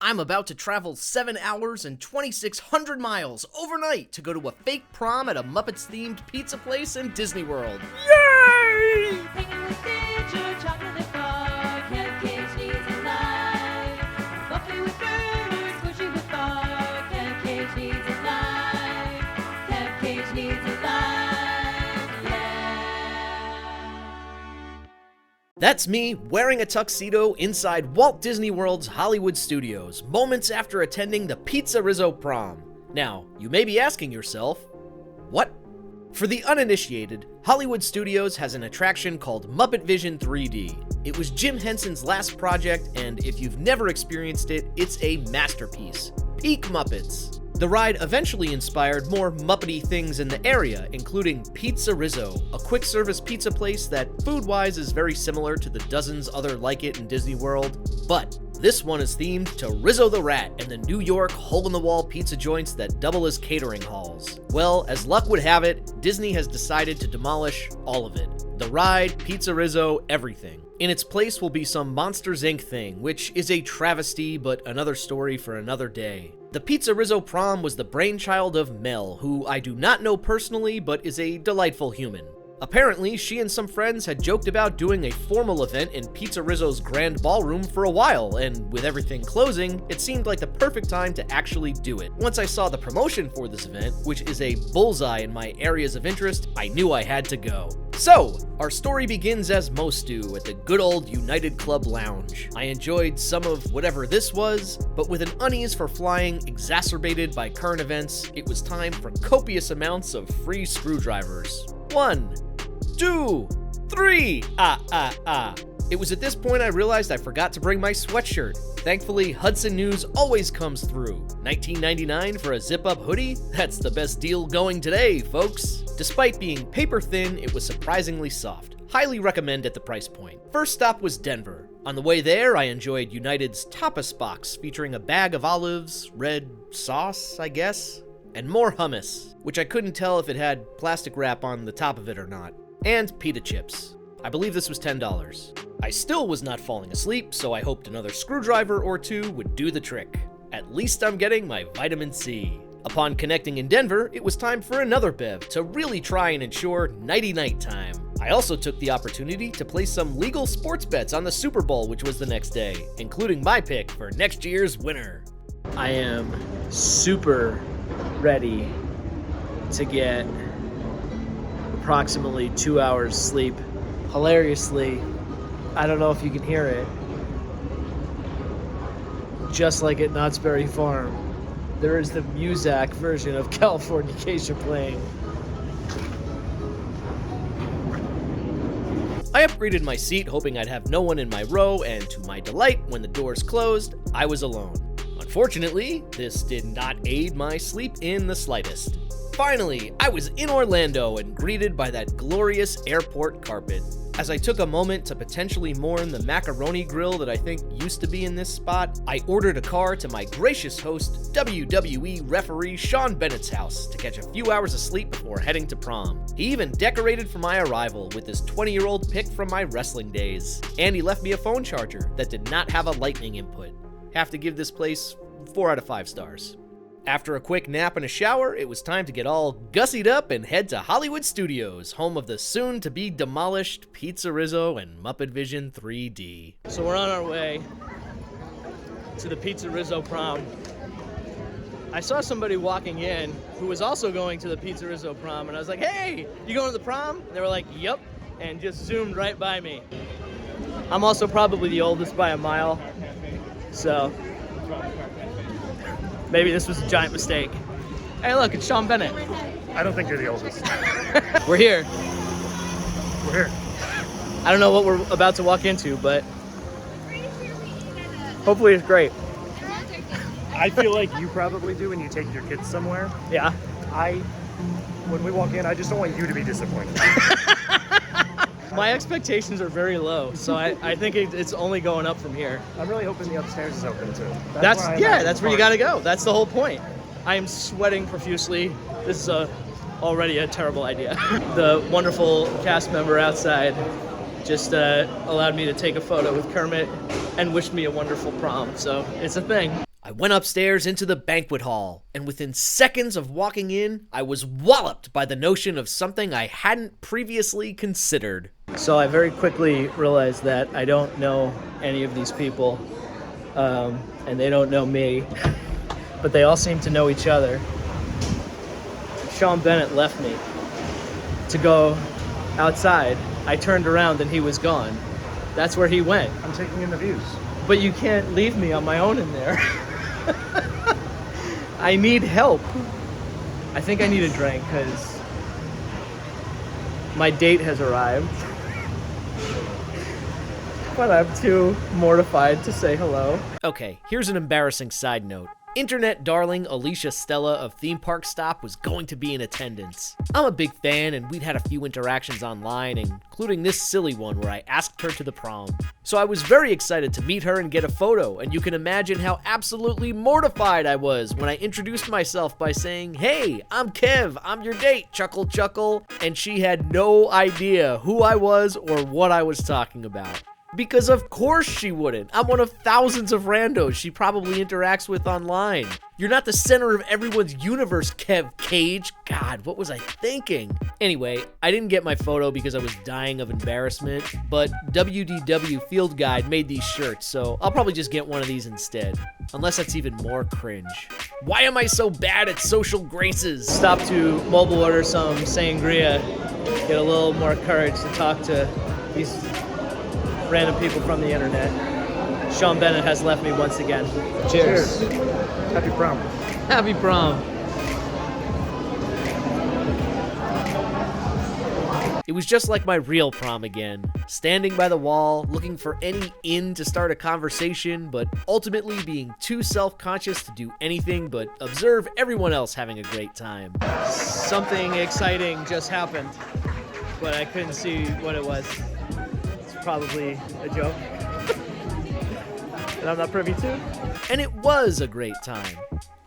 I'm about to travel 7 hours and 2,600 miles overnight to go to a fake prom at a Muppets-themed pizza place in Disney World. Yay! Hanging with Stitcher, chocolate and fog, cat cake, cheese and light. Buffy with burgers, squishy with fog, cat cake, cheese and light. Cat cake, cheese and light, yeah. That's me wearing a tuxedo inside Walt Disney World's Hollywood Studios, moments after attending the PizzeRizzo prom. Now, you may be asking yourself, what? For the uninitiated, Hollywood Studios has an attraction called Muppet Vision 3D. It was Jim Henson's last project, and if you've never experienced it, it's a masterpiece. Peak Muppets. The ride eventually inspired more Muppety things in the area, including PizzeRizzo, a quick-service pizza place that, food-wise, is very similar to the dozens other like it in Disney World. But this one is themed to Rizzo the Rat and the New York hole-in-the-wall pizza joints that double as catering halls. Well, as luck would have it, Disney has decided to demolish all of it. The ride, PizzeRizzo, everything. In its place will be some Monsters, Inc. thing, which is a travesty, but another story for another day. The PizzeRizzo prom was the brainchild of Mel, who I do not know personally, but is a delightful human. Apparently, she and some friends had joked about doing a formal event in PizzeRizzo's grand ballroom for a while, and with everything closing, it seemed like the perfect time to actually do it. Once I saw the promotion for this event, which is a bullseye in my areas of interest, I knew I had to go. So, our story begins as most do, at the good old United Club Lounge. I enjoyed some of whatever this was, but with an unease for flying exacerbated by current events, it was time for copious amounts of free screwdrivers. 1, 2, 3, It was at this point I realized I forgot to bring my sweatshirt. Thankfully, Hudson News always comes through. $19.99 for a zip-up hoodie? That's the best deal going today, folks. Despite being paper thin, it was surprisingly soft. Highly recommend at the price point. First stop was Denver. On the way there, I enjoyed United's tapas box featuring a bag of olives, red sauce, I guess, and more hummus, which I couldn't tell if it had plastic wrap on the top of it or not, and pita chips. I believe this was $10. I still was not falling asleep, so I hoped another screwdriver or two would do the trick. At least I'm getting my vitamin C. Upon connecting in Denver, it was time for another bev to really try and ensure nighty-night time. I also took the opportunity to place some legal sports bets on the Super Bowl, which was the next day, including my pick for next year's winner. I am super ready to get approximately 2 hours sleep. Hilariously, I don't know if you can hear it, just like at Knott's Berry Farm, there is the Muzak version of Californication playing. I upgraded my seat hoping I'd have no one in my row, and to my delight, when the doors closed, I was alone. Unfortunately, this did not aid my sleep in the slightest. Finally, I was in Orlando and greeted by that glorious airport carpet. As I took a moment to potentially mourn the macaroni grill that I think used to be in this spot, I ordered a car to my gracious host, WWE referee Sean Bennett's house to catch a few hours of sleep before heading to prom. He even decorated for my arrival with this 20-year-old pic from my wrestling days. And he left me a phone charger that did not have a lightning input. Have to give this place 4 out of 5 stars. After a quick nap and a shower, it was time to get all gussied up and head to Hollywood Studios, home of the soon-to-be demolished PizzeRizzo and Muppet Vision 3D. So we're on our way to the PizzeRizzo prom. I saw somebody walking in who was also going to the PizzeRizzo prom, and I was like, hey, you going to the prom? And they were like, yep, and just zoomed right by me. I'm also probably the oldest by a mile, so maybe this was a giant mistake. Hey, look, it's Sean Bennett. I don't think you're the oldest. We're here. We're here. I don't know what we're about to walk into, but hopefully it's great. I feel like you probably do when you take your kids somewhere. Yeah. When we walk in, I just don't want you to be disappointed. My expectations are very low, so I think it's only going up from here. I'm really hoping the upstairs is open too. That's where you gotta go. That's the whole point. I am sweating profusely. This is already a terrible idea. The wonderful cast member outside just allowed me to take a photo with Kermit and wished me a wonderful prom, so it's a thing. I went upstairs into the banquet hall, and within seconds of walking in, I was walloped by the notion of something I hadn't previously considered. So I very quickly realized that I don't know any of these people, and they don't know me, but they all seem to know each other. Sean Bennett left me to go outside. I turned around and he was gone. That's where he went. I'm taking in the views. But you can't leave me on my own in there. I need help. I think I need a drink because my date has arrived. But I'm too mortified to say hello. Okay, here's an embarrassing side note. Internet darling Alicia Stella of Theme Park Stop was going to be in attendance. I'm a big fan, and we'd had a few interactions online, including this silly one where I asked her to the prom. So I was very excited to meet her and get a photo, and you can imagine how absolutely mortified I was when I introduced myself by saying, "Hey, I'm Kev, I'm your date, chuckle chuckle," and she had no idea who I was or what I was talking about. Because of course she wouldn't. I'm one of thousands of randos she probably interacts with online. You're not the center of everyone's universe, Kev Cage. God, what was I thinking? Anyway, I didn't get my photo because I was dying of embarrassment, but WDW Field Guide made these shirts, so I'll probably just get one of these instead. Unless that's even more cringe. Why am I so bad at social graces? Stop to mobile order some sangria, get a little more courage to talk to these random people from the internet. Sean Bennett has left me once again. Cheers. Happy prom. Happy prom. It was just like my real prom again. Standing by the wall, looking for any in to start a conversation, but ultimately being too self-conscious to do anything but observe everyone else having a great time. Something exciting just happened, but I couldn't see what it was. Probably a joke that I'm not privy to. And it was a great time.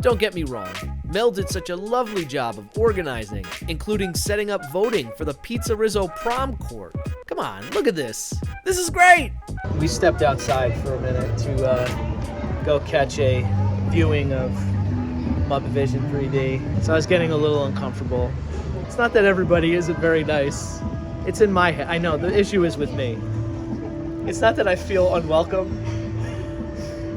Don't get me wrong, Mel did such a lovely job of organizing, including setting up voting for the PizzeRizzo prom court. Come on, look at this. This is great! We stepped outside for a minute to go catch a viewing of Muppet Vision 3D. So I was getting a little uncomfortable. It's not that everybody isn't very nice. It's in my head. I know, the issue is with me. It's not that I feel unwelcome,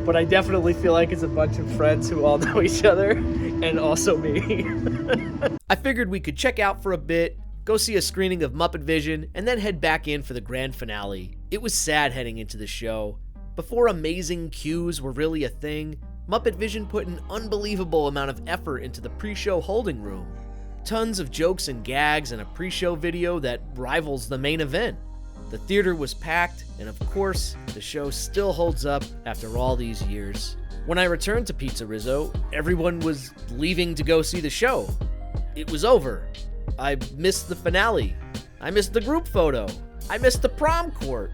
but I definitely feel like it's a bunch of friends who all know each other, and also me. I figured we could check out for a bit, go see a screening of Muppet Vision, and then head back in for the grand finale. It was sad heading into the show. Before amazing cues were really a thing, Muppet Vision put an unbelievable amount of effort into the pre-show holding room. Tons of jokes and gags and a pre-show video that rivals the main event. The theater was packed, and of course, the show still holds up after all these years. When I returned to PizzeRizzo, everyone was leaving to go see the show. It was over. I missed the finale. I missed the group photo. I missed the prom court.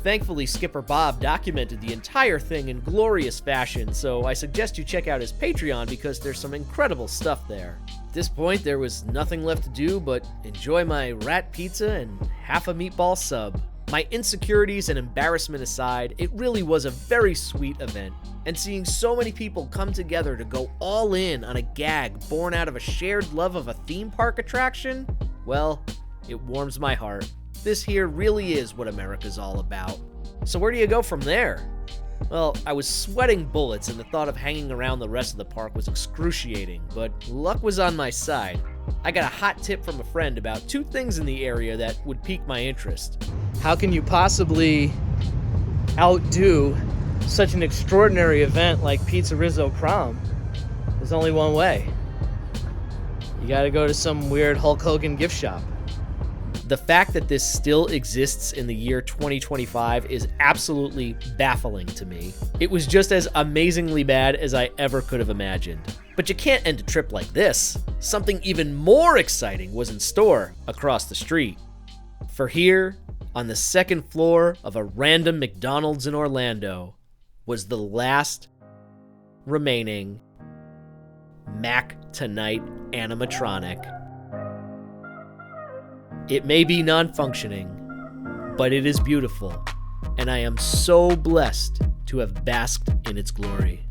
Thankfully, Skipper Bob documented the entire thing in glorious fashion, so I suggest you check out his Patreon because there's some incredible stuff there. At this point, there was nothing left to do but enjoy my rat pizza and half a meatball sub. My insecurities and embarrassment aside, it really was a very sweet event, and seeing so many people come together to go all in on a gag born out of a shared love of a theme park attraction, well, it warms my heart. This here really is what America's all about. So where do you go from there? Well, I was sweating bullets and the thought of hanging around the rest of the park was excruciating, but luck was on my side. I got a hot tip from a friend about 2 things in the area that would pique my interest. How can you possibly outdo such an extraordinary event like PizzeRizzo Prom? There's only one way. You gotta go to some weird Hulk Hogan gift shop. The fact that this still exists in the year 2025 is absolutely baffling to me. It was just as amazingly bad as I ever could have imagined. But you can't end a trip like this. Something even more exciting was in store across the street. For here, on the second floor of a random McDonald's in Orlando, was the last remaining Mac Tonight animatronic. It may be non-functioning, but it is beautiful, and I am so blessed to have basked in its glory.